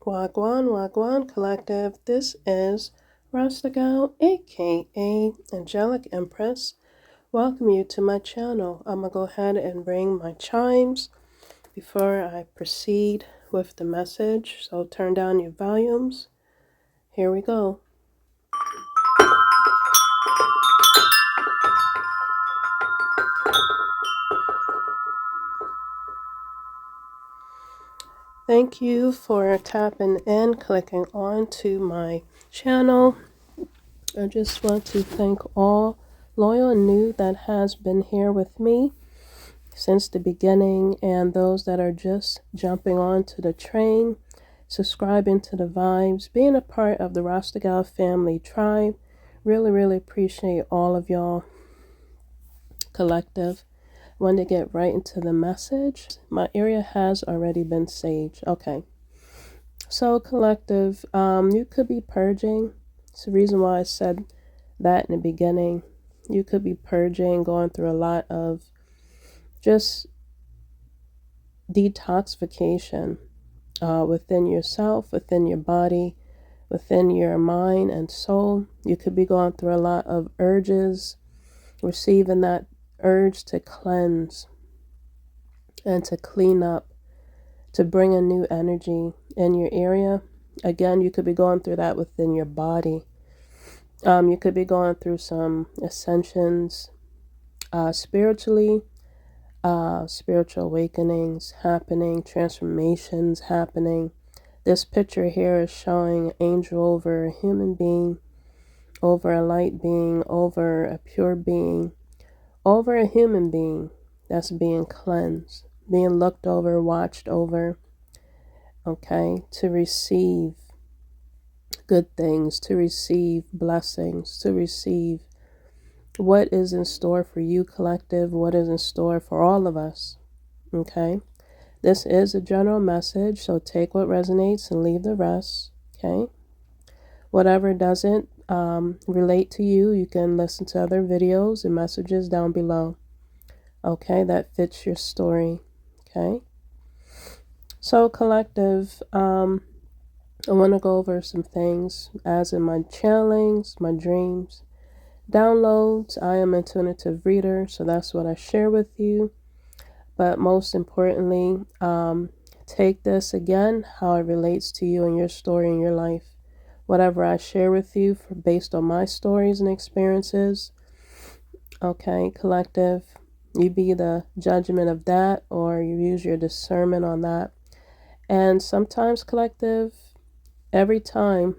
Wagwan, Wagwan Collective. This is Rasta Gal, aka Angelic Empress. Welcome you to my channel. I'm going to go ahead and bring my chimes before I proceed with the message. So turn down your volumes. Here we go. Thank you for tapping in, clicking on to my channel. I just want to thank all loyal and new that has been here with me since the beginning, and those that are just jumping onto the train, subscribing to the vibes, being a part of the Rasta Gal family tribe. Really appreciate all of y'all. Collective. Want to get right into the message. My area has already been saged. Okay. So collective, you could be purging. It's the reason why I said that in the beginning. You could be purging, going through a lot of just detoxification within yourself, within your body, within your mind and soul. You could be going through a lot of urges, receiving that urge to cleanse and to clean up, to bring a new energy in your area. Again, you could be going through that within your body. You could be going through some ascensions spiritually, spiritual awakenings happening, transformations happening. This picture here is showing an angel over a human being, over a light being, over a pure being, over a human being that's being cleansed, being looked over, watched over, okay, to receive good things, to receive blessings, to receive what is in store for you, collective, what is in store for all of us, okay? This is a general message, so take what resonates and leave the rest, okay? Whatever doesn't relate to you, you can listen to other videos and messages down below, okay, that fits your story, okay? So collective, I want to go over some things as in my channelings, my dreams, downloads. I am an intuitive reader, so that's what I share with you. But most importantly, take this again, how it relates to you and your story and your life. Whatever I share with you based on my stories and experiences, okay, collective, you be the judgment of that, or you use your discernment on that. And sometimes, collective, every time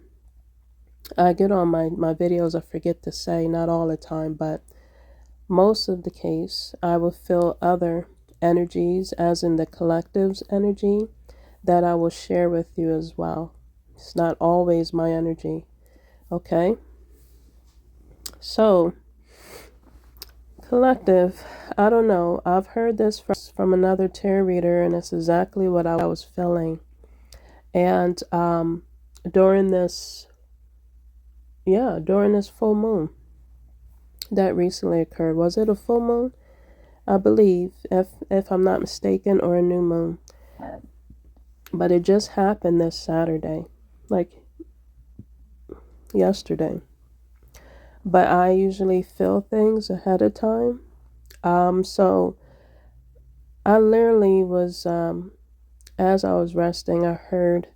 I get on my videos, I forget to say, not all the time, but most of the case, I will feel other energies, as in the collective's energy, that I will share with you as well. It's not always my energy, okay? So, collective, I don't know. I've heard this from another tarot reader, and it's exactly what I was feeling. And during this full moon that recently occurred. Was it a full moon? I believe, if I'm not mistaken, or a new moon. But it just happened this Saturday, like yesterday. But I usually feel things ahead of time. So I literally was, as I was resting, I heard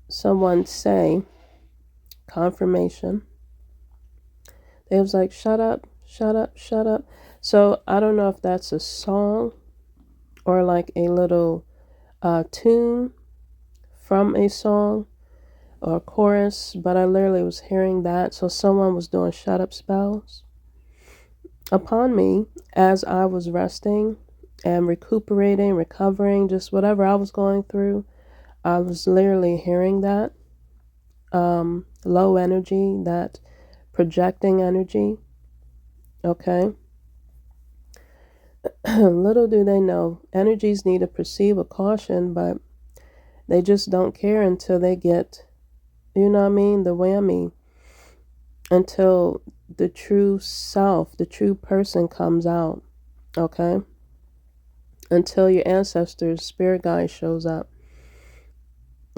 someone say, confirmation. It was like, shut up, shut up, shut up. So I don't know if that's a song or like a little tune from a song or chorus, but I literally was hearing that. So someone was doing shut up spells upon me as I was resting and recuperating, recovering, just whatever I was going through. I was literally hearing that low energy, that projecting energy, okay? Little do they know, energies need to proceed with caution, but they just don't care until they get, you know what I mean, the whammy, until the true self, the true person comes out, okay? Until your ancestors, spirit guide shows up,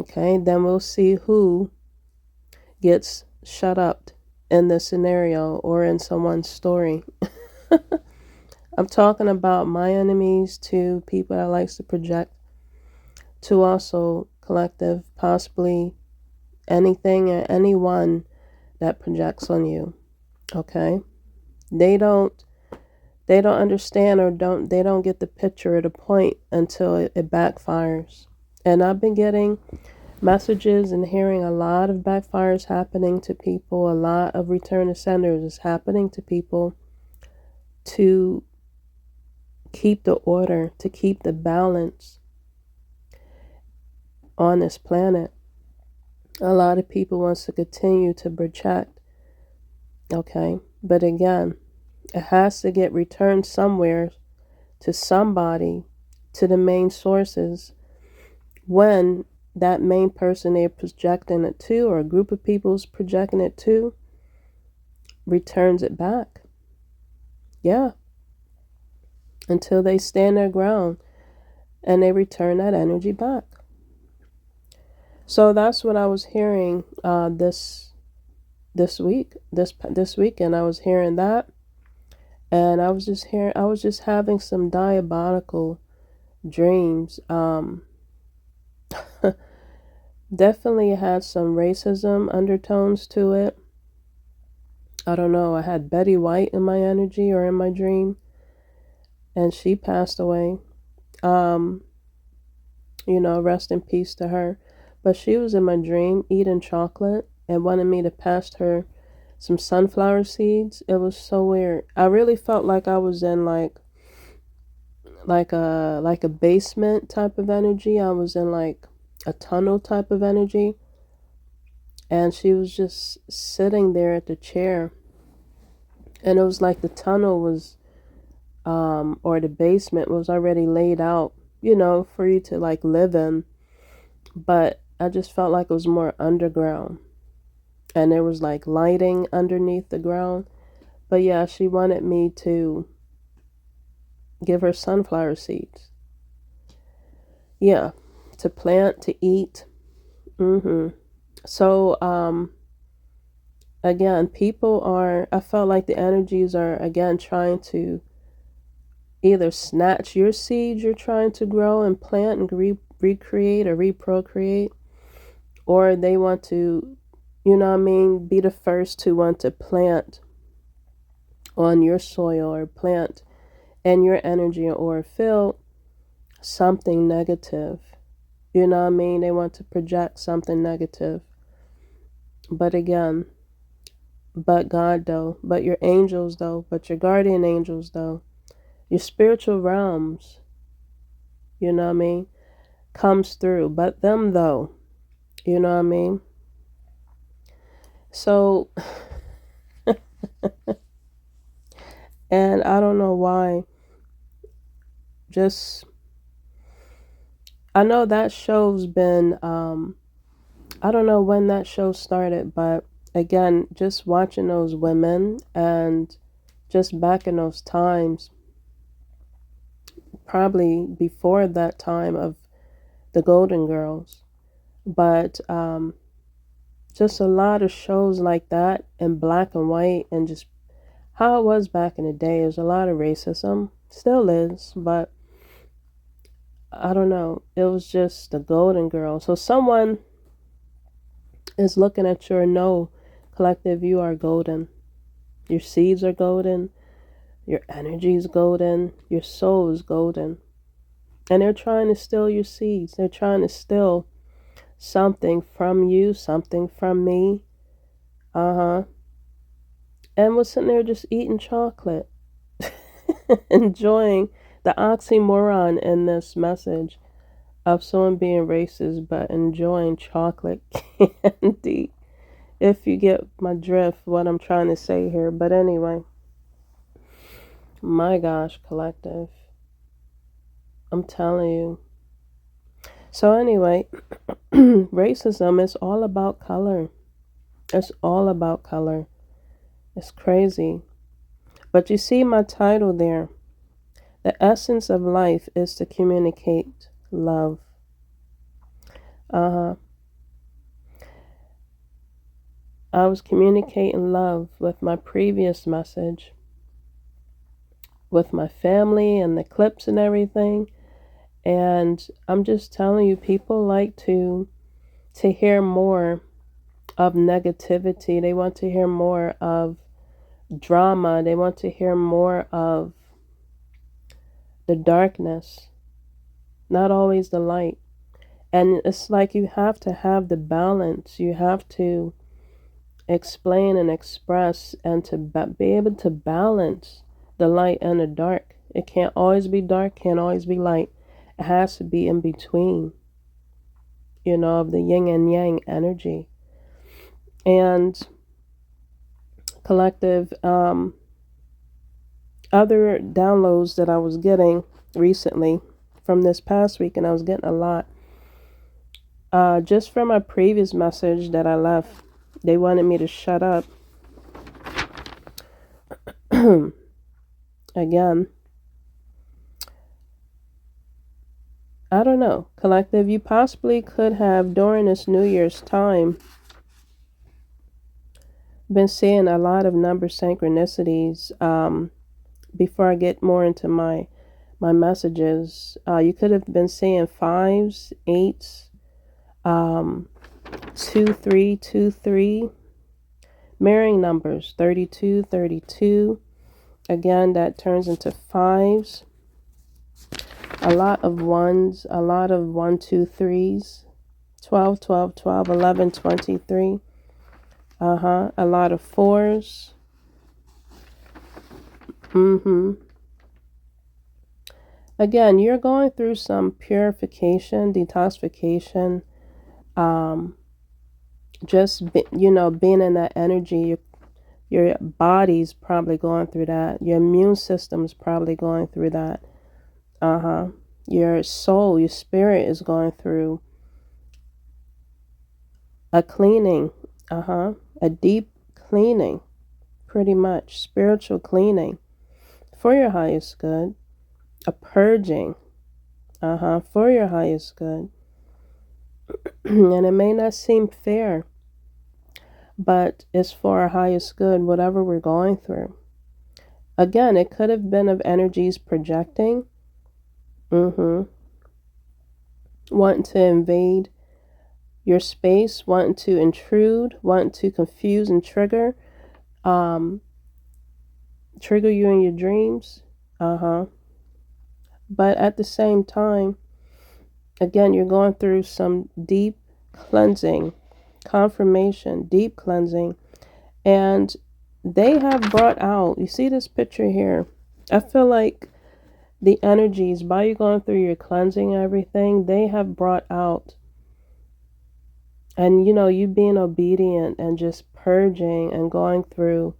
Okay, then we'll see who gets shut up in this scenario or in someone's story. I'm talking about my enemies, to people that likes to project, to also collective, possibly anything or anyone that projects on you. Okay, they don't understand, or they don't get the picture or the point until it backfires. And I've been getting messages and hearing a lot of backfires happening to people. A lot of return to senders is happening to people to keep the order, to keep the balance on this planet. A lot of people wants to continue to project. Okay, but again, it has to get returned somewhere, to somebody, to the main sources, when that main person they're projecting it to, or a group of people's projecting it to, returns it back. Yeah. Until they stand their ground and they return that energy back. So that's what I was hearing this weekend. I was hearing that, and I was just having some diabolical dreams. Definitely had some racism undertones to it. I don't know. I had Betty White in my energy or in my dream, and she passed away. Rest in peace to her. But she was in my dream eating chocolate and wanted me to pass her some sunflower seeds. It was so weird. I really felt like I was in like a basement type of energy. I was in like a tunnel type of energy. And she was just sitting there at the chair. And it was like the tunnel was or the basement was already laid out, for you to like live in. But I just felt like it was more underground. And there was like lighting underneath the ground. But yeah, she wanted me to give her sunflower seeds. Yeah, to plant, to eat. So, again, I felt like the energies are, again, trying to either snatch your seeds you're trying to grow and plant and recreate or reprocreate, or they want to, be the first to want to plant on your soil or plant in your energy or feel something negative. They want to project something negative. But again, but God though, but your angels though, but your guardian angels though, your spiritual realms, comes through. But them though, So, and I don't know why, I know that show's been, I don't know when that show started, but again, just watching those women and just back in those times, probably before that time of the Golden Girls, but just a lot of shows like that in black and white, and just how it was back in the day. There's a lot of racism, still is, but I don't know. It was just the Golden Girl. So someone is looking at your no collective. You are golden. Your seeds are golden. Your energy is golden. Your soul is golden. And they're trying to steal your seeds. They're trying to steal something from you, something from me. And we're sitting there just eating chocolate. Enjoying the oxymoron in this message of someone being racist but enjoying chocolate candy. If you get my drift, what I'm trying to say here. But anyway, my gosh, collective, I'm telling you. So anyway, racism is all about color. It's all about color. It's crazy. But you see my title there. The essence of life is to communicate love. I was communicating love with my previous message, with my family and the clips and everything. And I'm just telling you, people like to hear more of negativity. They want to hear more of drama. They want to hear more of the darkness, not always the light. And it's like you have to have the balance. You have to explain and express and to be able to balance the light and the dark. It can't always be dark, can't always be light. It has to be in between, of the yin and yang energy. And collective, other downloads that I was getting recently from this past week, and I was getting a lot. Just from my previous message that I left, they wanted me to shut up. Again, I don't know. Collective, you possibly could have, during this New Year's time, been seeing a lot of number synchronicities. Before I get more into my messages, you could have been seeing 5s, 8s, 2, 3, 2, 3, mirroring numbers, 32, 32. Again, that turns into 5s. A lot of 1s, a lot of 1, 2, 3s, 12, 12, 12, 11, 23. A lot of 4s. Again, you're going through some purification, detoxification. Just being in that energy, your body's probably going through that. Your immune system's probably going through that. Your soul, your spirit is going through a cleaning. A deep cleaning, pretty much spiritual cleaning for your highest good. A purging, for your highest good. And it may not seem fair, but it's for our highest good, whatever we're going through. Again, it could have been of energies projecting, wanting to invade your space, wanting to intrude, wanting to confuse and trigger you in your dreams. But at the same time, again, you're going through some deep cleansing, confirmation, deep cleansing. And they have brought out, you see this picture here? I feel like the energies, by you going through your cleansing and everything, they have brought out, and you being obedient and just purging and going through,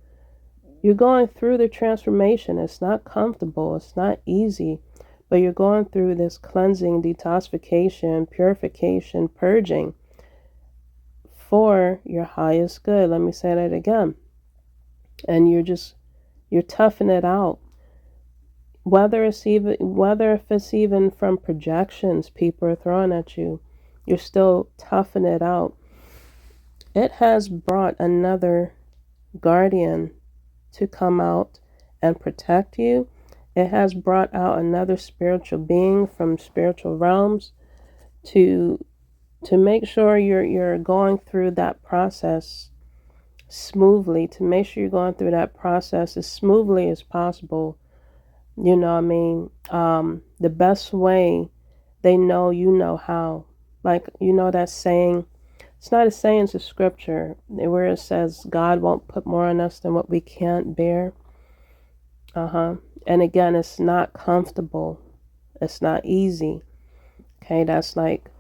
you're going through the transformation. It's not comfortable, it's not easy, but you're going through this cleansing, detoxification, purification, purging for your highest good. Let me say that again. And you're toughing it out. Whether if it's even from projections people are throwing at you, you're still toughing it out. It has brought another guardian to come out and protect you. It has brought out another spiritual being from spiritual realms to make sure you're going through that process smoothly, to make sure you're going through that process as smoothly as possible. The best way they know, how. Like, that saying, it's not a saying, it's a scripture where it says God won't put more on us than what we can't bear. And again, it's not comfortable. It's not easy. Okay, that's like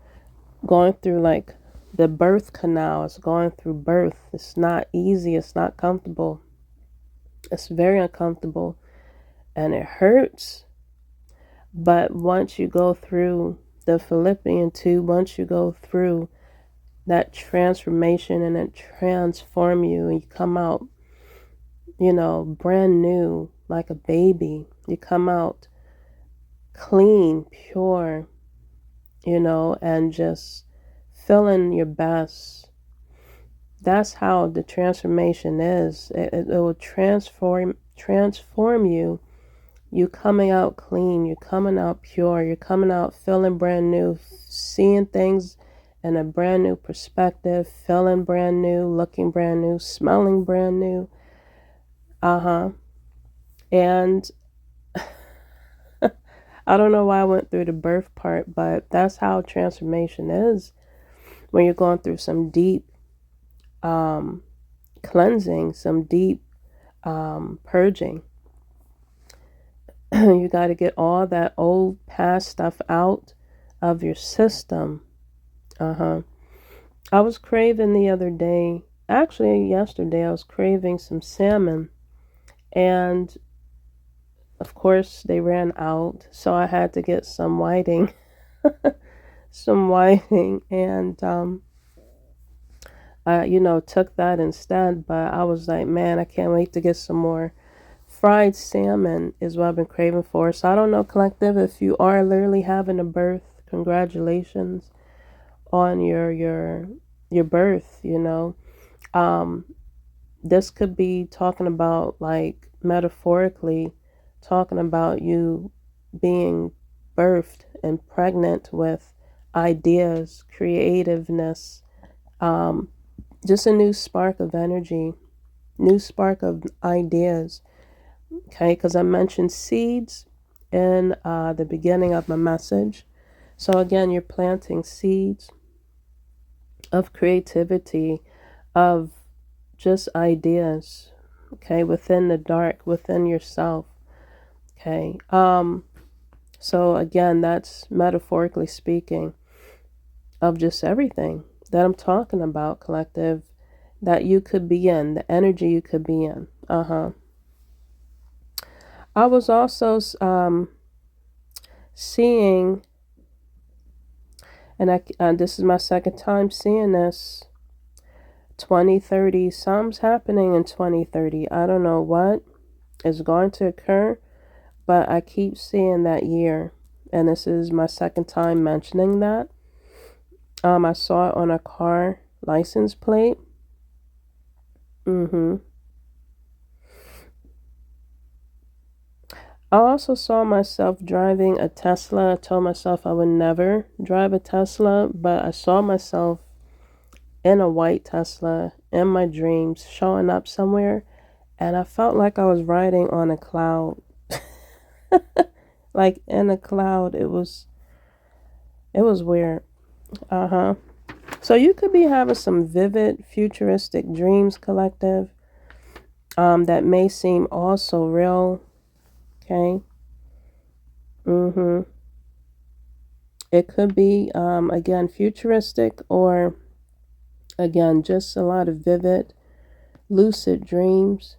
going through like the birth canal. It's going through birth. It's not easy. It's not comfortable. It's very uncomfortable and it hurts. But once you go through the Philippian 2, once you go through that transformation and it transform you and you come out, brand new, like a baby. You come out clean, pure, and just feeling your best. that's how the transformation is. It will transform you. You coming out clean, you're coming out pure, you're coming out feeling brand new, seeing things in a brand new perspective, feeling brand new, looking brand new, smelling brand new. And I don't know why I went through the birth part, but that's how transformation is when you're going through some deep cleansing, some deep purging. You got to get all that old past stuff out of your system. I was craving the other day, actually yesterday, I was craving some salmon, and of course they ran out, so I had to get some whiting. Some whiting, and I took that instead. But I was like, man, I can't wait to get some more. Fried salmon is what I've been craving for. So I don't know, collective, if you are literally having a birth, congratulations on your birth. This could be talking about, like, metaphorically talking about you being birthed and pregnant with ideas, creativeness, just a new spark of energy, new spark of ideas. Okay, because I mentioned seeds in the beginning of my message. So again, you're planting seeds of creativity, of just ideas, okay, within the dark, within yourself. Okay. So again, that's metaphorically speaking of just everything that I'm talking about, collective, that you could be in, the energy you could be in. I was also seeing, and this is my second time seeing this, 2030. Something's happening in 2030. I don't know what is going to occur, but I keep seeing that year, and this is my second time mentioning that. I saw it on a car license plate. I also saw myself driving a Tesla. I told myself I would never drive a Tesla, but I saw myself in a white Tesla in my dreams, showing up somewhere, and I felt like I was riding on a cloud. Like in a cloud. It was weird. So you could be having some vivid, futuristic dreams, collective, that may seem also real. Okay. It could be, again, futuristic, or again, just a lot of vivid, lucid dreams.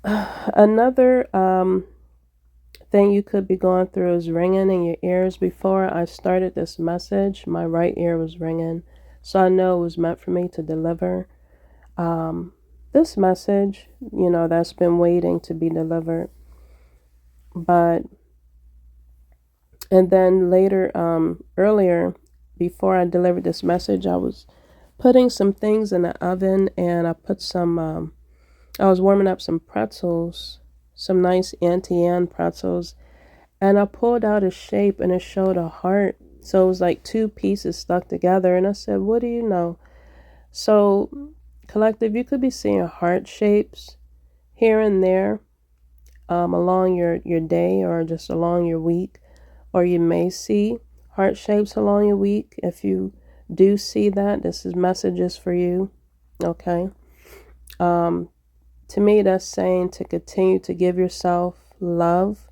Another thing you could be going through is ringing in your ears. Before I started this message, my right ear was ringing, so I know it was meant for me to deliver this message, that's been waiting to be delivered. And then later, earlier, before I delivered this message, I was putting some things in the oven, and I put some, I was warming up some pretzels, some nice Auntie Anne pretzels, and I pulled out a shape, and it showed a heart. So it was like two pieces stuck together, and I said, what do you know? So, collective, you could be seeing heart shapes here and there, along your day, or just along your week, or you may see heart shapes along your week. If you do see that, this is messages for you. Okay. To me, that's saying to continue to give yourself love,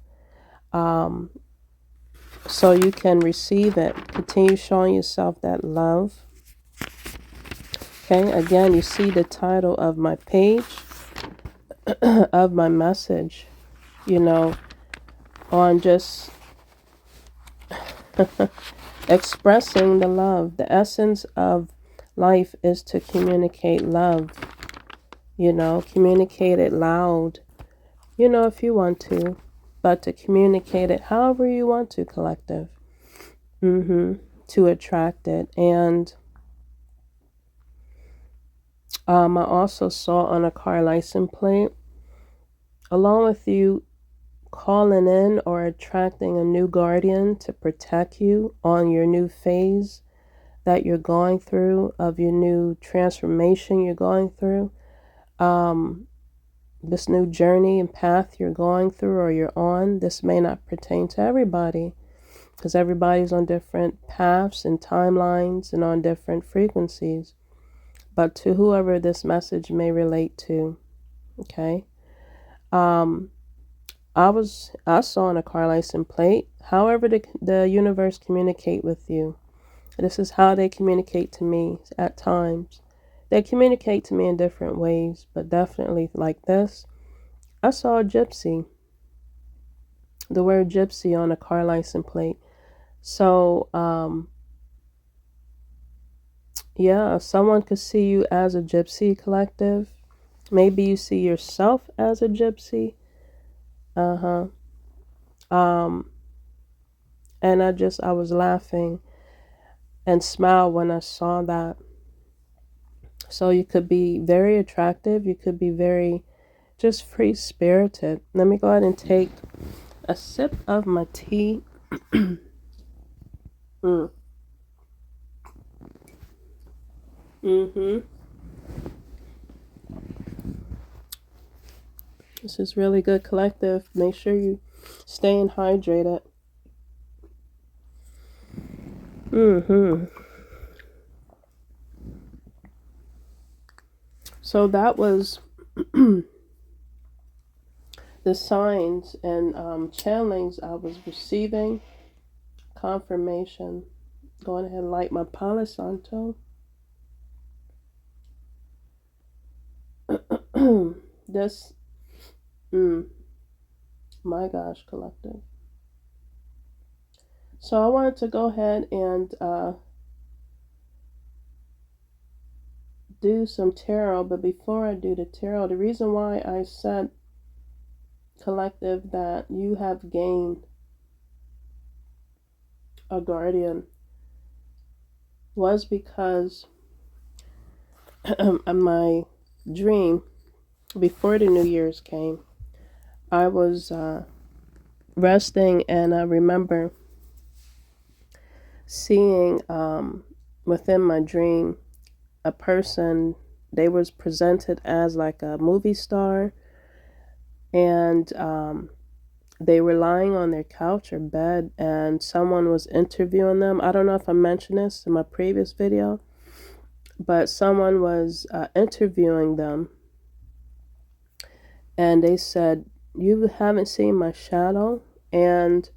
so you can receive it. Continue showing yourself that love. Okay, again, you see the title of my page, of my message, on just expressing the love. The essence of life is to communicate love, communicate it loud, if you want to, but to communicate it however you want to, collective. to attract it. And I also saw on a car license plate, along with you calling in or attracting a new guardian to protect you on your new phase that you're going through, of your new transformation you're going through, this new journey and path you're going through or you're on. This may not pertain to everybody because everybody's on different paths and timelines and on different frequencies, but to whoever this message may relate to. Okay. I saw on a car license plate, however the universe communicate with you. This is how they communicate to me at times. They communicate to me in different ways, but definitely like this. I saw a gypsy. The word gypsy on a car license plate. So, yeah, someone could see you as a gypsy collective. Maybe you see yourself as a gypsy. And I was laughing and smiled when I saw that. So you could be very attractive. You could be very just free-spirited. Let me go ahead and take a sip of my tea. This is really good, collective. Make sure you staying hydrated. So that was the signs and channelings I was receiving. Confirmation. Going ahead and light my Palo Santo. This, my gosh, collective. So I wanted to go ahead and do some tarot, but before I do the tarot, the reason why I said, collective, that you have gained a guardian was because my dream before the New Year's came, I was resting, and I remember seeing within my dream a person. They was presented as like a movie star, and they were lying on their couch or bed, and someone was interviewing them. I don't know if I mentioned this in my previous video, but someone was interviewing them, and they said, "You haven't seen my shadow?" And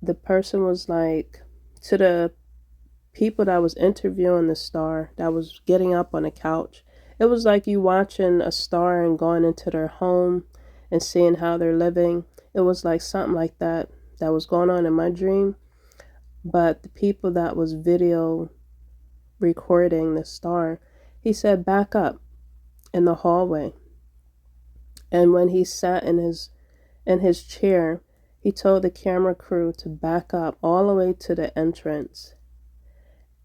the person was like, to the people that was interviewing the star that was getting up on the couch, it was like you watching a star and going into their home and seeing how they're living. It was like something like that was going on in my dream. But the people that was video recording the star, he said, back up in the hallway. And when he sat in his chair, he told the camera crew to back up all the way to the entrance.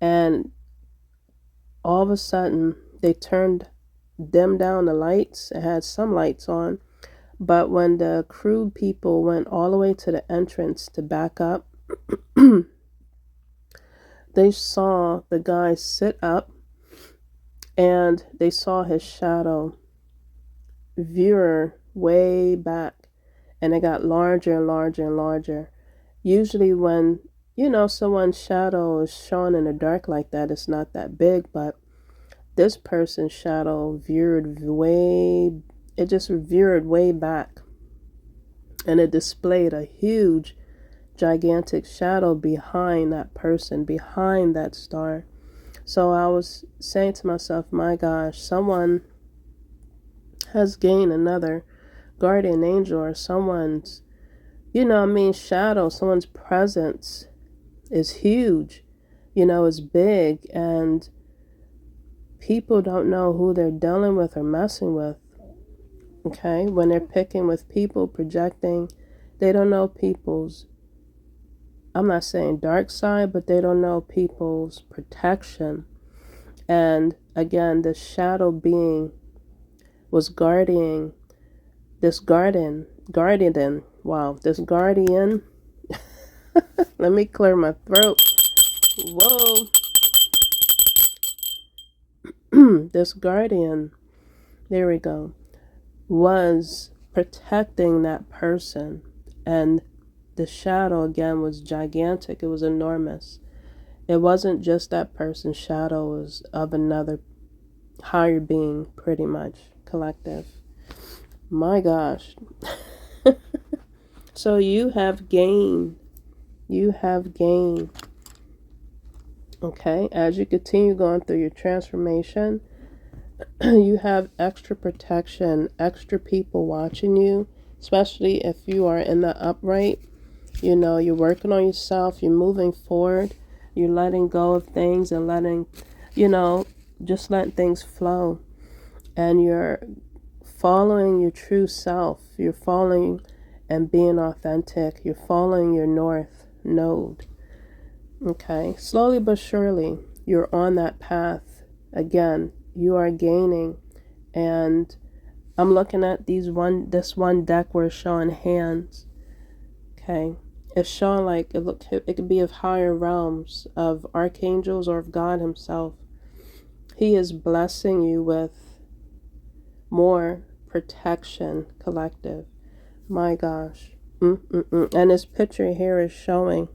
And all of a sudden, they dimmed down the lights. It had some lights on. But when the crew people went all the way to the entrance to back up, they saw the guy sit up, and they saw his shadow veer way back, and it got larger and larger and larger. Usually when, someone's shadow is shown in the dark like that, it's not that big, but this person's shadow veered way back, and it displayed a huge, gigantic shadow behind that person, behind that star. So I was saying to myself, my gosh, someone has gained another guardian angel, or someone's, shadow, someone's presence is huge, is big, and people don't know who they're dealing with or messing with. Okay, when they're picking with people, projecting, they don't know people's I'm not saying dark side, but they don't know people's protection. And again, this shadow being was guarding this guardian. Wow, this guardian. Let me clear my throat. Whoa. This guardian, there we go, was protecting that person. And the shadow, again, was gigantic. It was enormous. It wasn't just that person's shadow, it was of another higher being, pretty much, collective. My gosh. So you have gained. You have gained. Okay, as you continue going through your transformation, you have extra protection, extra people watching you, especially if you are in the upright. You know, you're working on yourself, you're moving forward, you're letting go of things and letting, just letting things flow. And you're following your true self. You're following and being authentic. You're following your north node. Okay, slowly but surely, you're on that path. Again, you are gaining. And I'm looking at this one deck where it's showing hands. Okay, it's showing like it could be of higher realms, of archangels, or of God himself. He is blessing you with more protection, collective. My gosh. And this picture here is showing,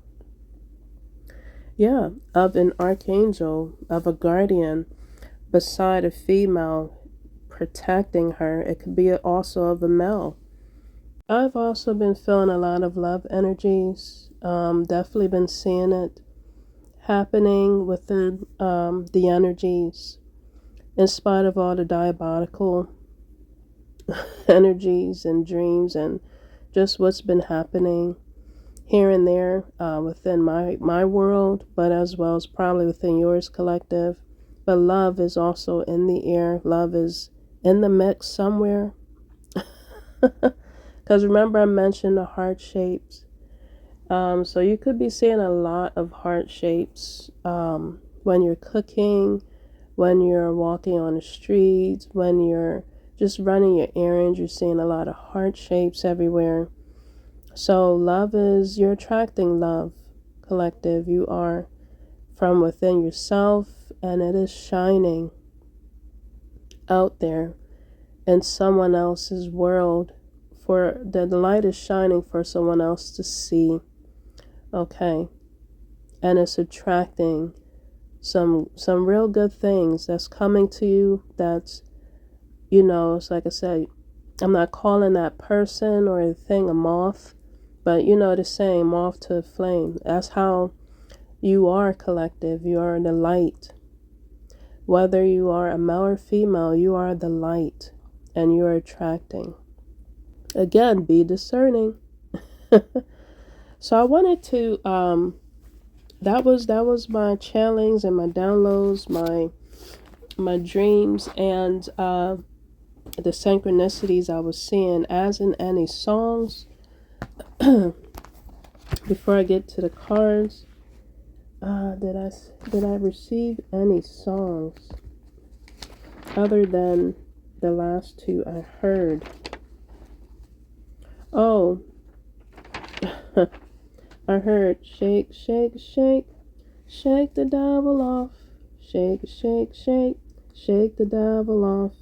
of an archangel, of a guardian beside a female protecting her. It could be also of a male. I've also been feeling a lot of love energies. Definitely been seeing it happening within the energies, in spite of all the diabolical energies and dreams and just what's been happening here and there within my world, but as well as probably within yours, collective. But love is also in the air. Love is in the mix somewhere. Because remember I mentioned the heart shapes. So you could be seeing a lot of heart shapes when you're cooking, when you're walking on the streets, when you're just running your errands. You're seeing a lot of heart shapes everywhere. So love is, you're attracting love, collective. You are from within yourself, and it is shining out there in someone else's world. For the light is shining for someone else to see. Okay, and it's attracting some real good things that's coming to you. That's, it's like I said, I'm not calling that person or the thing a moth, but the saying, moth to a flame. That's how you are, collective. You are the light. Whether you are a male or female, you are the light, and you are attracting. Again, be discerning. So I wanted to that was my channelings and my downloads, my dreams, and the synchronicities I was seeing. As in any songs, before I get to the cards, did I receive any songs other than the last two I heard? Oh, I heard shake, shake, shake, shake the devil off. Shake, shake, shake, shake the devil off.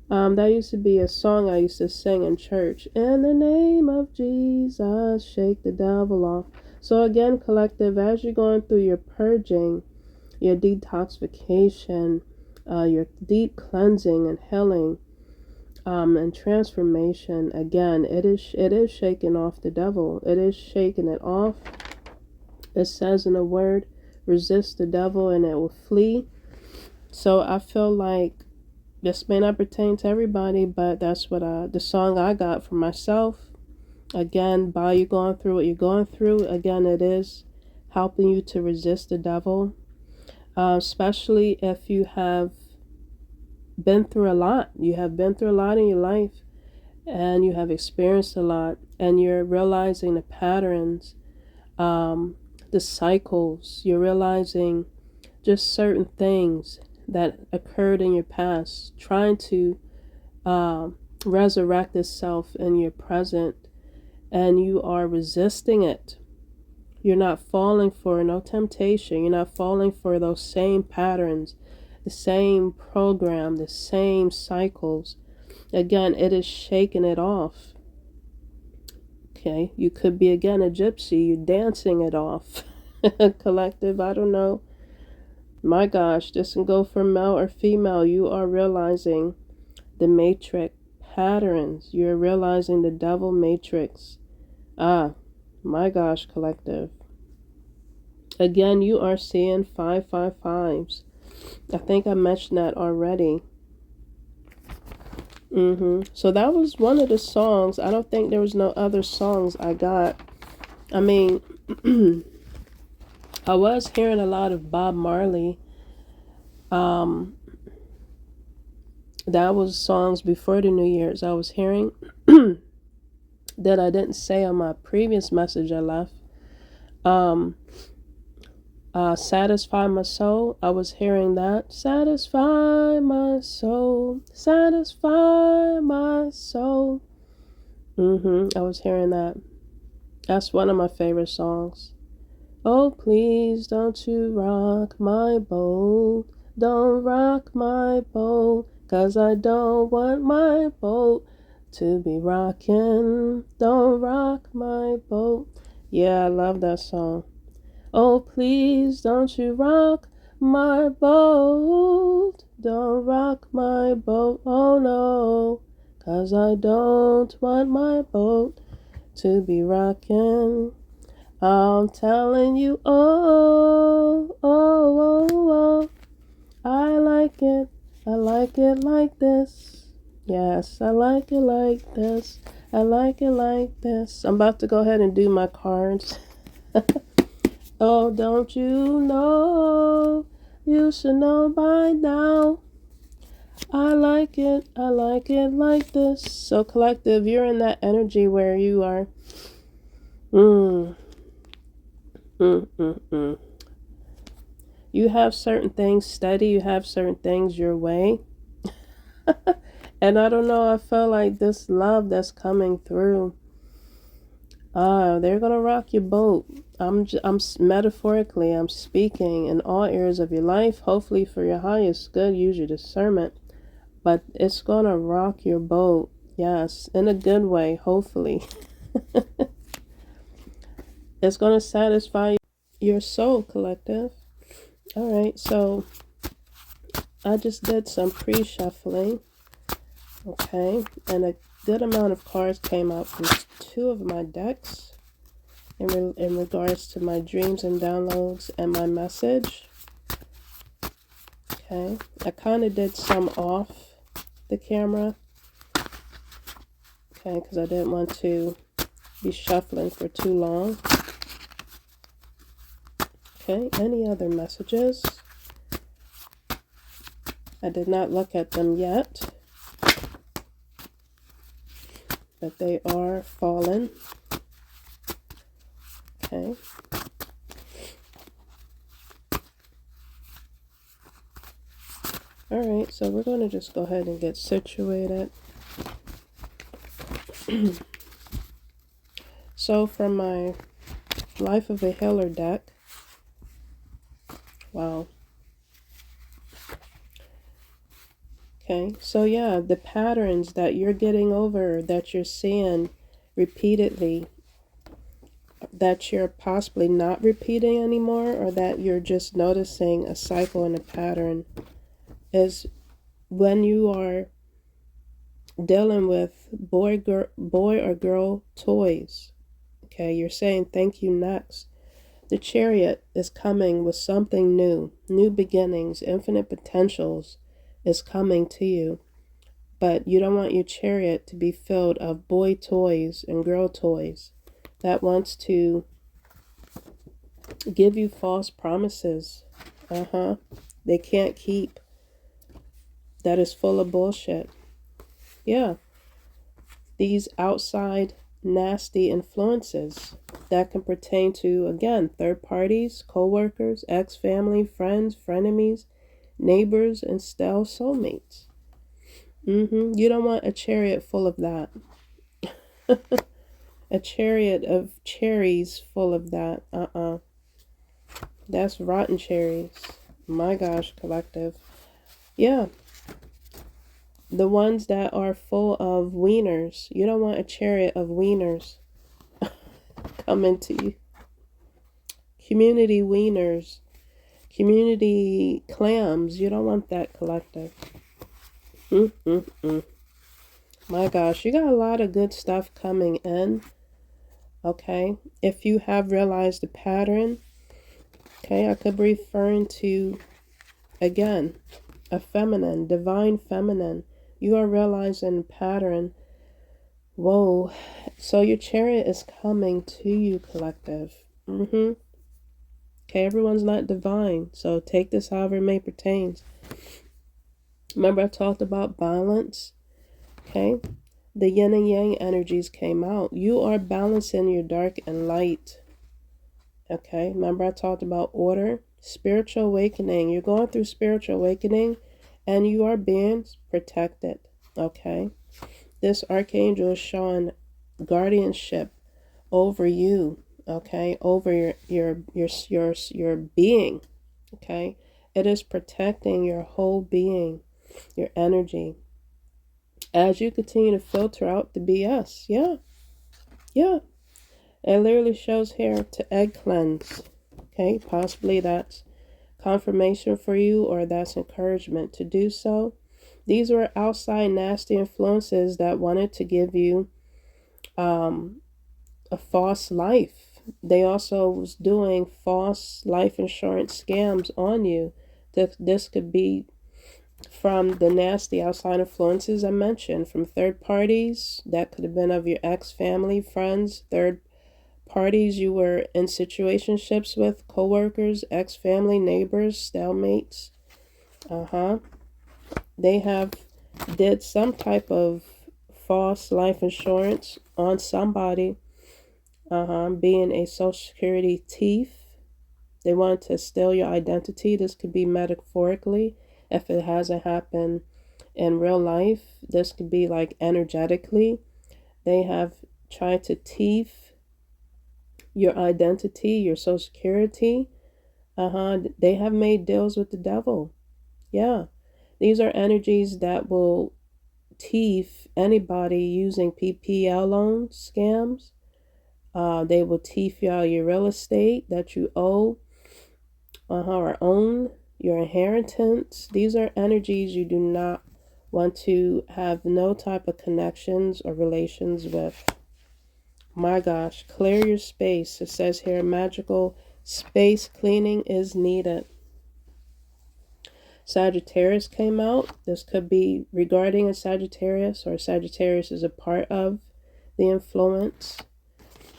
That used to be a song I used to sing in church. In the name of Jesus, shake the devil off. So again, collective, as you're going through your purging, your detoxification, your deep cleansing and healing, and transformation, again, it is shaking off the devil. It is shaking it off. It says in the word, resist the devil and it will flee. So I feel like this may not pertain to everybody, but that's what the song I got for myself. Again, by you going through what you're going through, again, it is helping you to resist the devil, especially if you have been through a lot. You have been through a lot in your life, and you have experienced a lot, and you're realizing the patterns the cycles. You're realizing just certain things that occurred in your past, trying to resurrect itself in your present, and you are resisting it. You're not falling for no temptation. You're not falling for those same patterns, the same program, the same cycles. Again, it is shaking it off. Okay, you could be again a gypsy. You're dancing it off. Collective, I don't know. My gosh, this can go for male or female. You are realizing the matrix patterns. You're realizing the devil matrix. Ah, my gosh, collective. Again, you are seeing 555s. I think I mentioned that already. So that was one of the songs. I don't think there was no other songs I got. I mean, I was hearing a lot of Bob Marley. That was songs before the New Year's I was hearing that I didn't say on my previous message I left. Satisfy my soul. I was hearing that. Satisfy my soul. Satisfy my soul. I was hearing that. That's one of my favorite songs. Oh, please don't you rock my boat. Don't rock my boat. 'Cause I don't want my boat to be rocking. Don't rock my boat. Yeah, I love that song. Oh, please don't you rock my boat. Don't rock my boat. Oh, no. 'Cause I don't want my boat to be rocking. I'm telling you, oh, oh, oh, oh. I like it like this. Yes, I like it like this. I like it like this. I'm about to go ahead and do my cards. Oh, don't you know? You should know by now. I like it like this. So collective, you're in that energy where you are. You have certain things steady. You have certain things your way. And I don't know, I feel like this love that's coming through, they're gonna rock your boat. I'm metaphorically, I'm speaking in all areas of your life, hopefully for your highest good. Use your discernment, but it's gonna rock your boat. Yes, in a good way, hopefully. It's gonna satisfy your soul, collective. All right, so I just did some pre-shuffling. Okay, and a good amount of cards came out from two of my decks in regards to my dreams and downloads and my message. Okay, I kind of did some off the camera. Okay, because I didn't want to be shuffling for too long. Okay, any other messages? I did not look at them yet, but they are fallen. Okay. All right, so we're going to just go ahead and get situated. So from my Life of a Healer deck, wow. Okay, so yeah, the patterns that you're getting over, that you're seeing repeatedly, that you're possibly not repeating anymore, or that you're just noticing a cycle and a pattern, is when you are dealing with boy or girl toys. Okay, you're saying thank you next. The Chariot is coming with something new, new beginnings, infinite potentials is coming to you. But you don't want your chariot to be filled of boy toys and girl toys that wants to give you false promises. They can't keep. That is full of bullshit. Yeah. These outside nasty influences that can pertain to, again, third parties, co-workers, ex-family, friends, frenemies, neighbors, and still soulmates. You don't want a chariot full of that. A chariot of cherries full of that. That's rotten cherries. My gosh, collective. Yeah. The ones that are full of wieners. You don't want a chariot of wieners coming to you. Community wieners. Community clams. You don't want that, collective. My gosh, you got a lot of good stuff coming in. Okay. If you have realized the pattern, okay, I could be referring to, again, a feminine, divine feminine. You are realizing the pattern. Whoa. So your chariot is coming to you, collective. Okay, everyone's not divine. So take this however it may pertains. Remember I talked about balance? Okay. The yin and yang energies came out. You are balancing your dark and light. Okay. Remember I talked about order? Spiritual awakening. You're going through spiritual awakening and you are being protected. Okay. This archangel is showing guardianship over you. Okay. Over your being. Okay. It is protecting your whole being, your energy, as you continue to filter out the BS. Yeah. It literally shows here to egg cleanse. Okay. Possibly that's confirmation for you, or that's encouragement to do so. These were outside nasty influences that wanted to give you a false life. They also was doing false life insurance scams on you. This could be from the nasty outside influences I mentioned, from third parties. That could have been of your ex-family, friends, third parties you were in situationships with, co-workers, ex-family, neighbors, stalemates. They have did some type of false life insurance on somebody, being a Social Security thief. They want to steal your identity. This could be metaphorically if it hasn't happened in real life. This could be like energetically. They have tried to thief your identity, your Social Security. They have made deals with the devil. Yeah. These are energies that will thief anybody using PPL loans, scams. They will thief you out your real estate that you owe or own, your inheritance. These are energies you do not want to have no type of connections or relations with. My gosh, clear your space. It says here magical space cleaning is needed. Sagittarius came out. This could be regarding a Sagittarius, or Sagittarius is a part of the influence.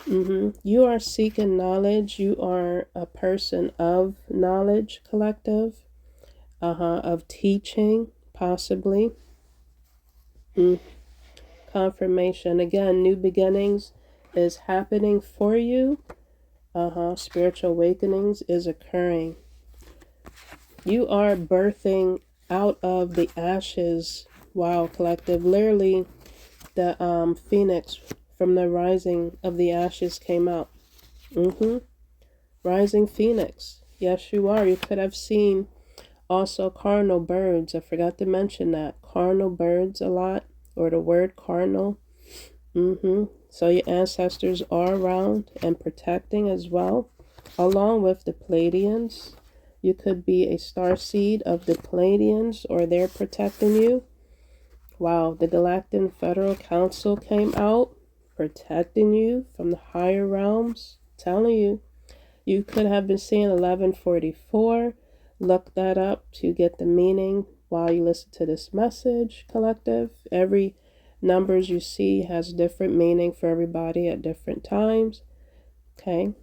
You are seeking knowledge. You are a person of knowledge, collective, of teaching, possibly. Confirmation. Again, new beginnings is happening for you. Spiritual awakenings is occurring. You are birthing out of the ashes. Wow, collective. Literally, the phoenix from the rising of the ashes came out. Rising phoenix. Yes, you are. You could have seen also cardinal birds. I forgot to mention that. Cardinal birds a lot, or the word cardinal. So your ancestors are around and protecting as well, along with the Pleiadians. You could be a star seed of the Pleiadians, or they're protecting you. Wow, the Galactic Federal Council came out, protecting you from the higher realms. Telling you, you could have been seeing 1144. Look that up to get the meaning while you listen to this message, collective. Every numbers you see has different meaning for everybody at different times. Okay,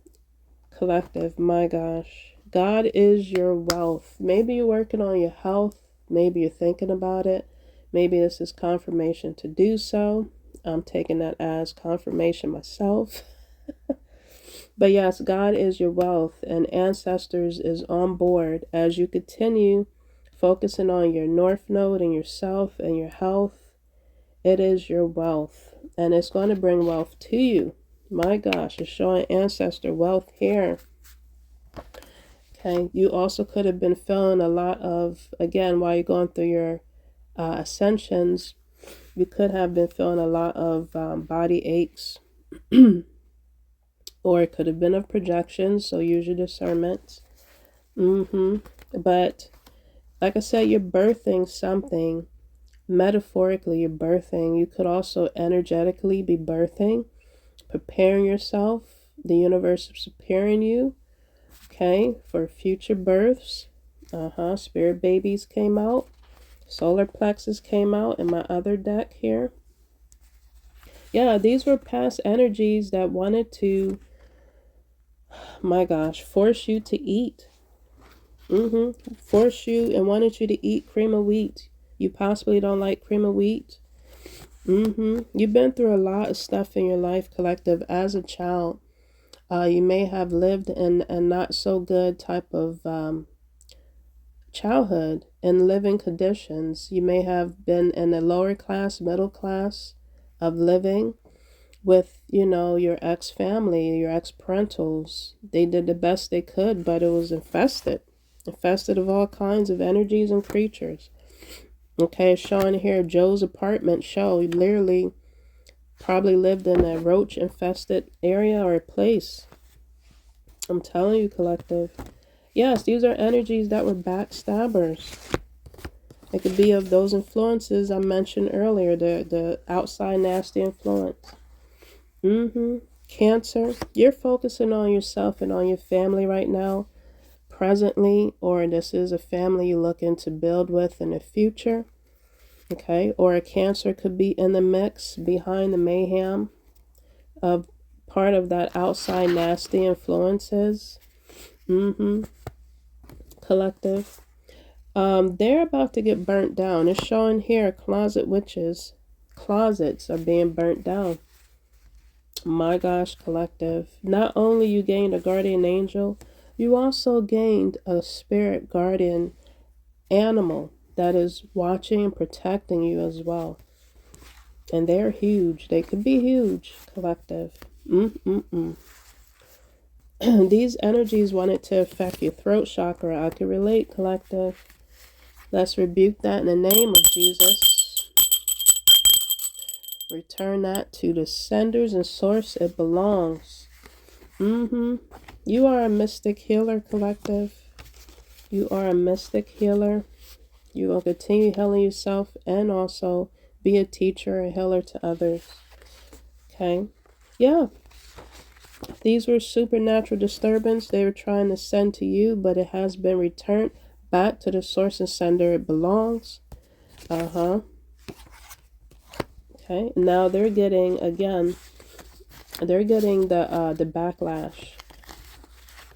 collective, my gosh. God is your wealth. Maybe you're working on your health. Maybe you're thinking about it. Maybe this is confirmation to do so. I'm taking that as confirmation myself. But yes, God is your wealth, and ancestors is on board as you continue focusing on your north node and yourself and your health. It is your wealth, and it's going to bring wealth to you. My gosh, it's showing ancestor wealth here. Okay, you also could have been feeling a lot of, again, while you're going through your ascensions, you could have been feeling a lot of body aches, or it could have been of projections, so use your discernment. But like I said, you're birthing something. Metaphorically, you're birthing. You could also energetically be birthing, preparing yourself. The universe is preparing you, okay, for future births. Spirit babies came out. Solar plexus came out in my other deck here. Yeah, these were past energies that wanted to, my gosh, force you to eat. Force you and wanted you to eat cream of wheat. You possibly don't like cream of wheat. You've been through a lot of stuff in your life, collective, as a child. You may have lived in a not so good type of childhood and living conditions. You may have been in a lower class, middle class of living with, your ex-family, your ex-parentals. They did the best they could, but it was infested of all kinds of energies and creatures. Okay, showing here Joe's apartment show. He literally probably lived in a roach infested area or a place. I'm telling you, collective. Yes, these are energies that were backstabbers. It could be of those influences I mentioned earlier, the outside nasty influence. Cancer, you're focusing on yourself and on your family right now, presently, or this is a family you're looking to build with in the future. Okay, or a Cancer could be in the mix behind the mayhem of part of that outside nasty influences. Collective. They're about to get burnt down. It's showing here closet witches. Closets are being burnt down. My gosh, collective. Not only you gained a guardian angel, you also gained a spirit guardian animal that is watching and protecting you as well. And they're huge. They could be huge, collective. These energies wanted to affect your throat chakra. I can relate, collective. Let's rebuke that in the name of Jesus. Return that to the senders and source it belongs. You are a mystic healer, collective. You are a mystic healer. You will continue healing yourself and also be a teacher, a healer to others. Okay? Yeah. These were supernatural disturbance they were trying to send to you, but it has been returned back to the source and sender it belongs. Okay, now they're getting, again, the backlash.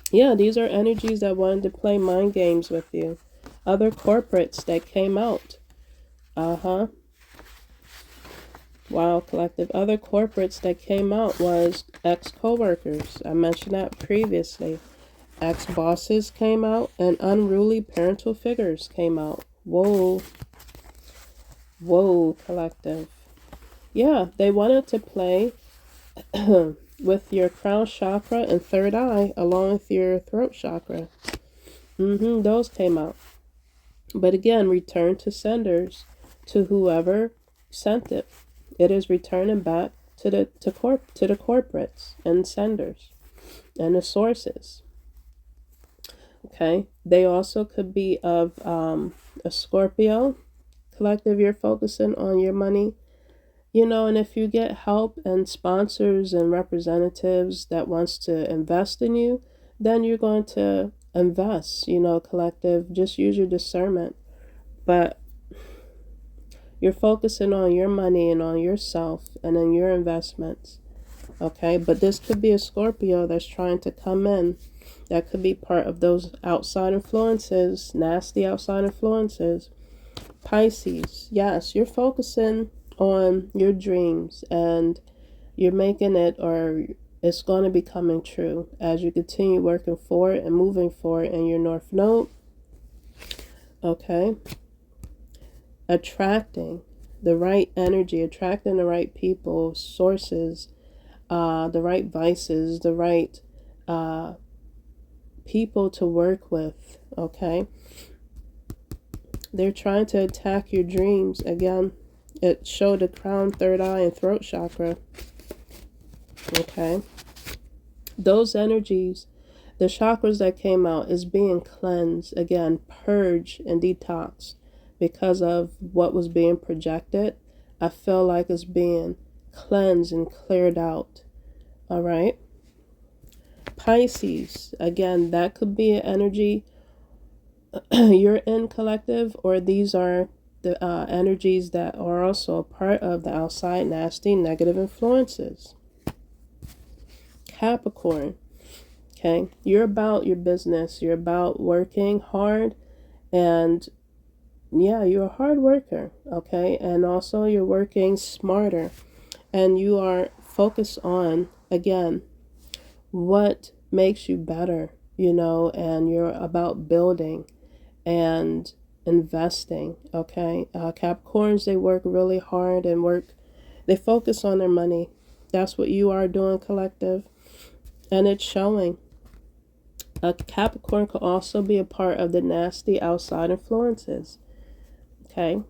Yeah, these are energies that wanted to play mind games with you. Other corporates that came out. Wow, collective. Other corporates that came out was ex-co-workers. I mentioned that previously. Ex-bosses came out and unruly parental figures came out. Whoa. Whoa, collective. Yeah, they wanted to play with your crown chakra and third eye along with your throat chakra. Those came out. But again, return to senders, to whoever sent it. It is returning back to the corporates and senders and the sources. Okay, they also could be of a Scorpio. Collective, you're focusing on your money. And if you get help and sponsors and representatives that wants to invest in you, then you're going to invest, collective. Just use your discernment. But you're focusing on your money and on yourself and on your investments. Okay, but this could be a Scorpio that's trying to come in. That could be part of those outside influences, nasty outside influences. Pisces, yes, you're focusing on your dreams, and you're making it, or it's going to be coming true as you continue working for it and moving forward in your North Node. Okay. Attracting the right energy, attracting the right people, sources, the right vices, the right people to work with. Okay. They're trying to attack your dreams. Again, it showed the crown, third eye, and throat chakra. Okay. Those energies, the chakras that came out, is being cleansed. Again, purged and detoxed because of what was being projected. I feel like it's being cleansed and cleared out. All right. Pisces, again, that could be an energy you're in, collective, or these are the energies that are also a part of the outside nasty negative influences. Capricorn, okay, you're about your business, you're about working hard, and yeah, you're a hard worker, okay, and also you're working smarter, and you are focused on, again, what makes you better, you know, and you're about building and investing. Okay. Capricorns, they work really hard and they focus on their money. That's what you are doing, collective, and it's showing. A Capricorn could also be a part of the nasty outside influences. Okay.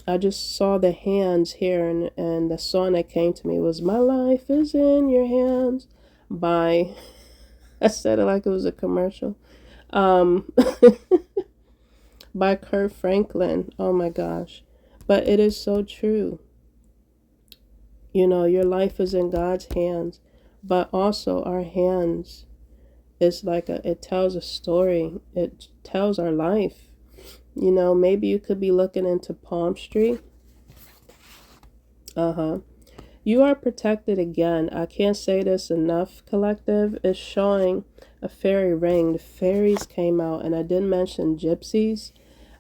I just saw the hands here, and the song that came to me was "My Life Is in Your Hands" by, I said it like it was a commercial, by Kurt Franklin. Oh my gosh. But it is so true. You know, your life is in God's hands, but also our hands is like it tells a story. It tells our life. You know, maybe you could be looking into palm tree. You are protected again. I can't say this enough, collective. It's showing a fairy ring. The fairies came out, and I did mention gypsies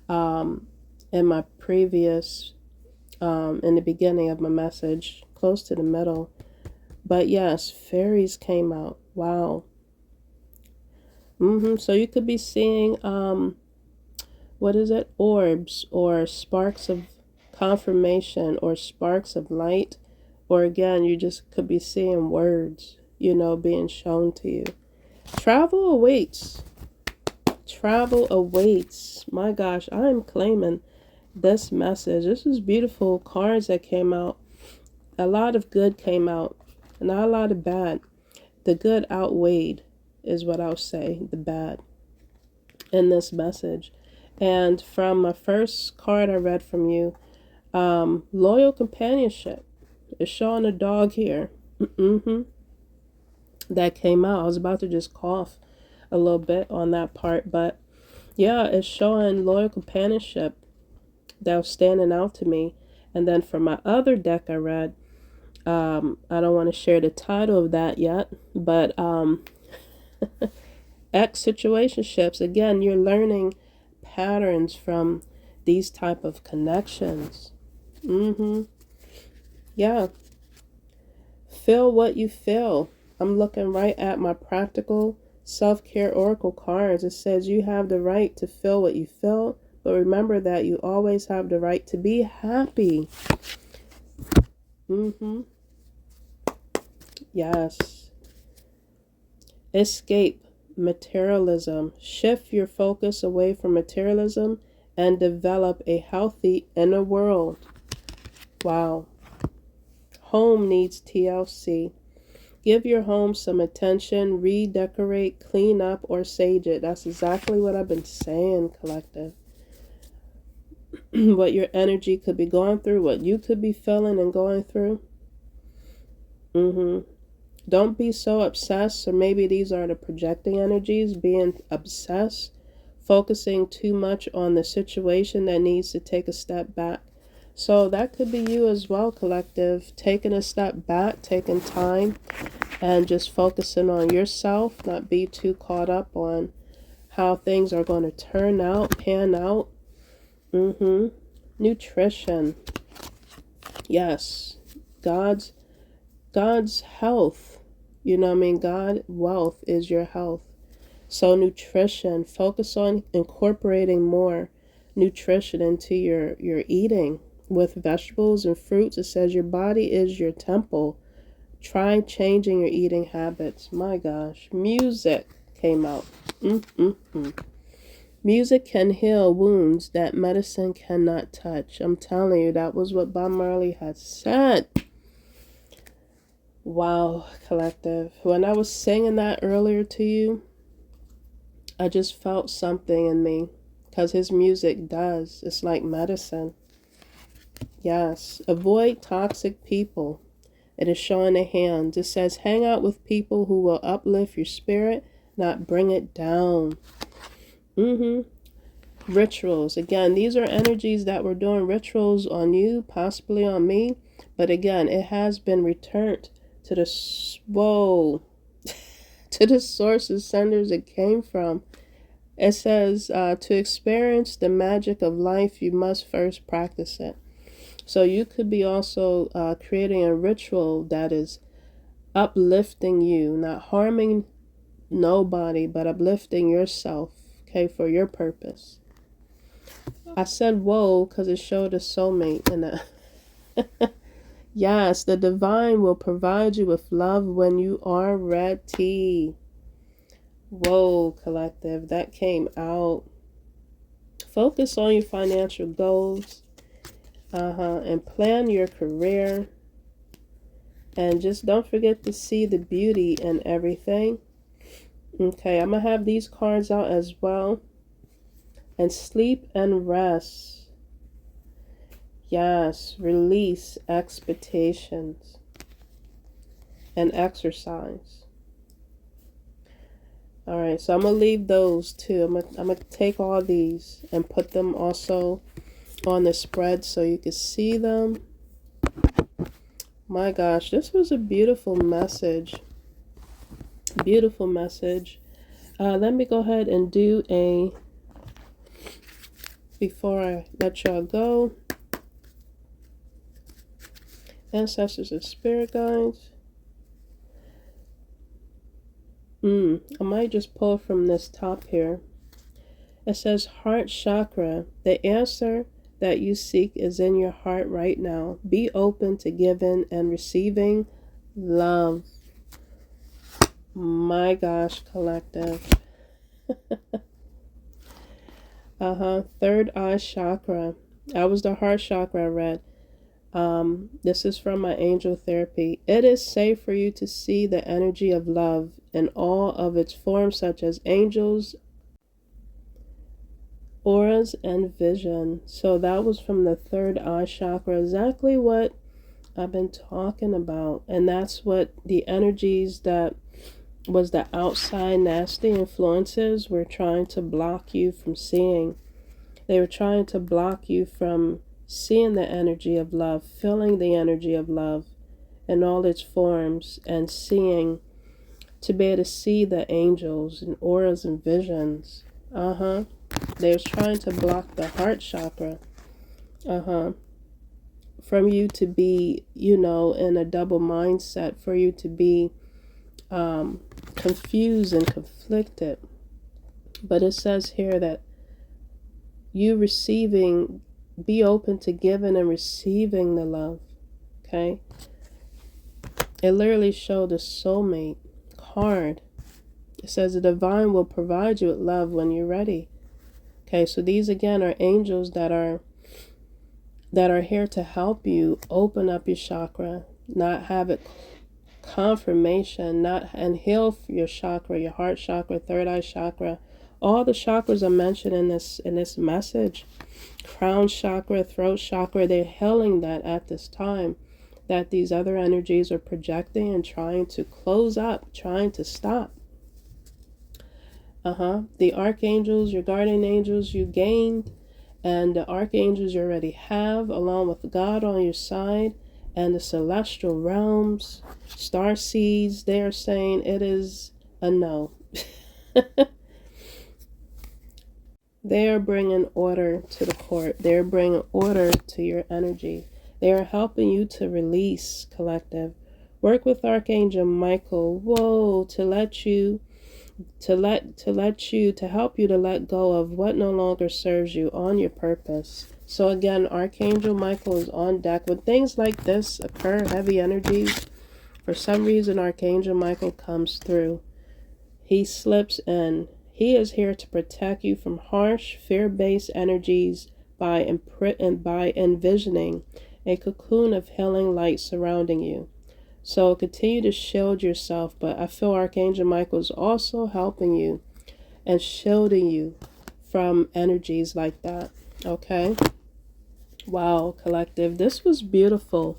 in my previous, in the beginning of my message, close to the middle. But yes, fairies came out. Wow. So you could be seeing, what is it? Orbs or sparks of confirmation or sparks of light. Or again, you just could be seeing words, you know, being shown to you. Travel awaits. Travel awaits. My gosh, I'm claiming this message. This is beautiful cards that came out. A lot of good came out, not a lot of bad. The good outweighed is what I'll say, the bad in this message. And from my first card I read from you, loyal companionship. It's showing a dog here. That came out. I was about to just cough a little bit on that part, but yeah, it's showing loyal companionship that was standing out to me. And then from my other deck I read, I don't want to share the title of that yet, but ex situationships. Again, you're learning patterns from these type of connections. Yeah. Feel what you feel. I'm looking right at my practical self-care oracle cards. It says you have the right to feel what you feel, but remember that you always have the right to be happy. Yes. Escape materialism. Shift your focus away from materialism and develop a healthy inner world. Wow. Home needs TLC. Give your home some attention, redecorate, clean up, or sage it. That's exactly what I've been saying, collective. What your energy could be going through, what you could be feeling and going through. Don't be so obsessed, or maybe these are the projecting energies, being obsessed, focusing too much on the situation that needs to take a step back. So that could be you as well, collective, taking a step back, taking time, and just focusing on yourself, not be too caught up on how things are going to turn out, pan out. Nutrition. Yes. God's health. You know what I mean? God, wealth is your health. So nutrition, focus on incorporating more nutrition into your eating with vegetables and fruits. It says your body is your temple. Try changing your eating habits. My gosh. Music came out. Music can heal wounds that medicine cannot touch. I'm telling you, that was what Bob Marley had said. Wow, collective. When I was singing that earlier to you, I just felt something in me. Because his music does. It's like medicine. Yes. Avoid toxic people. It is showing a hand. It says hang out with people who will uplift your spirit, not bring it down. Rituals. Again, these are energies that were doing rituals on you, possibly on me. But again, it has been returned to the to the sources, senders it came from. It says to experience the magic of life, you must first practice it. So you could be also creating a ritual that is uplifting you, not harming nobody, but uplifting yourself, okay, for your purpose. I said whoa because it showed a soulmate in it. Yes, the divine will provide you with love when you are ready. Whoa, collective, that came out. Focus on your financial goals. And plan your career. And just don't forget to see the beauty in everything. Okay, I'm going to have these cards out as well. And sleep and rest. Yes, release expectations. And exercise. Alright, so I'm going to leave those two. I'm going to take all these and put them also on the spread so you can see them. My gosh, this was a beautiful message. Beautiful message. Let me go ahead and do before I let y'all go, ancestors and spirit guides. I might just pull from this top here. It says heart chakra. The answer that you seek is in your heart right now. Be open to giving and receiving love. My gosh, collective. Third eye chakra. That was the heart chakra I read. This is from my angel therapy. It is safe for you to see the energy of love in all of its forms, such as angels, auras, and vision. So that was from the third eye chakra, exactly what I've been talking about. And that's what the energies that was the outside nasty influences were trying to block you from seeing. They were trying to block you from seeing the energy of love, feeling the energy of love in all its forms, and seeing, to be able to see the angels and auras and visions. They was trying to block the heart chakra. From you to be, in a double mindset, for you to be confused and conflicted. But it says here that you receiving, be open to giving and receiving the love. Okay? It literally showed a soulmate card. It says the divine will provide you with love when you're ready. Okay, so these again are angels that are here to help you open up your chakra, not have it confirmation, and heal your chakra, your heart chakra, third eye chakra. All the chakras are mentioned in this message. Crown chakra, throat chakra, they're healing that at this time, that these other energies are projecting and trying to close up, trying to stop. The archangels, your guardian angels you gained, and the archangels you already have, along with God on your side, and the celestial realms, star seeds, they are saying it is a no. They are bringing order to the court. They're bringing order to your energy. They are helping you to release, collective. Work with Archangel Michael. Whoa, to help you to let go of what no longer serves you on your purpose. So again, Archangel Michael is on deck. When things like this occur, heavy energies, for some reason Archangel Michael comes through. He slips in. He is here to protect you from harsh, fear-based energies by envisioning a cocoon of healing light surrounding you. So continue to shield yourself, but I feel Archangel Michael is also helping you and shielding you from energies like that. Okay? Wow, collective. This was beautiful.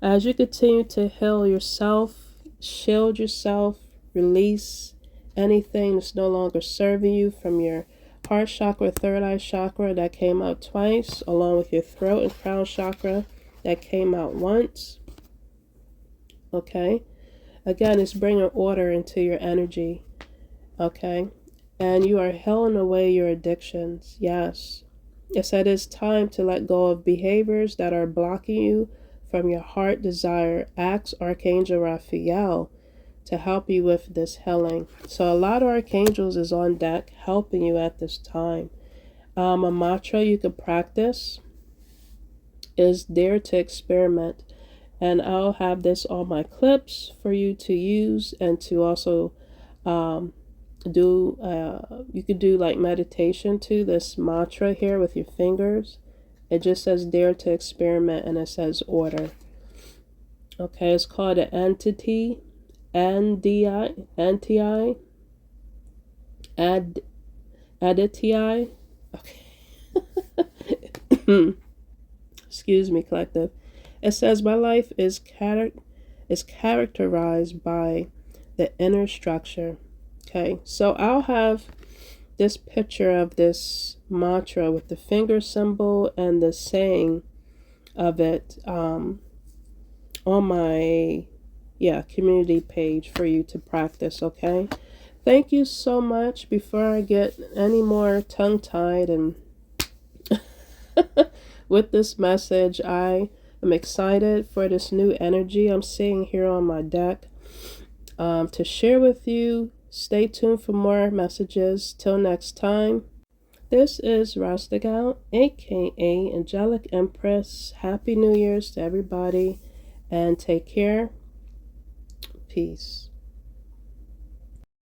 As you continue to heal yourself, shield yourself, release anything that's no longer serving you from your heart chakra, third eye chakra that came out twice, along with your throat and crown chakra that came out once. Okay? Again, it's bringing order into your energy. Okay? And you are healing away your addictions. Yes. It said it's time to let go of behaviors that are blocking you from your heart desire. Ask Archangel Raphael to help you with this healing. So a lot of archangels is on deck helping you at this time. A mantra you could practice is dare to experiment. And I'll have this on my clips for you to use and to also you could do like meditation to this mantra here with your fingers. It just says dare to experiment and it says order. Okay, it's called an entity, additii. Okay. Excuse me, collective. It says my life is characterized by the inner structure. Okay, so I'll have this picture of this mantra with the finger symbol and the saying of it on my community page for you to practice. Okay, thank you so much. Before I get any more tongue-tied and with this message, I am excited for this new energy I'm seeing here on my deck to share with you. Stay tuned for more messages. Till next time, this is Rasta Gal, aka Angelic Empress. Happy New Year's to everybody and take care. Peace.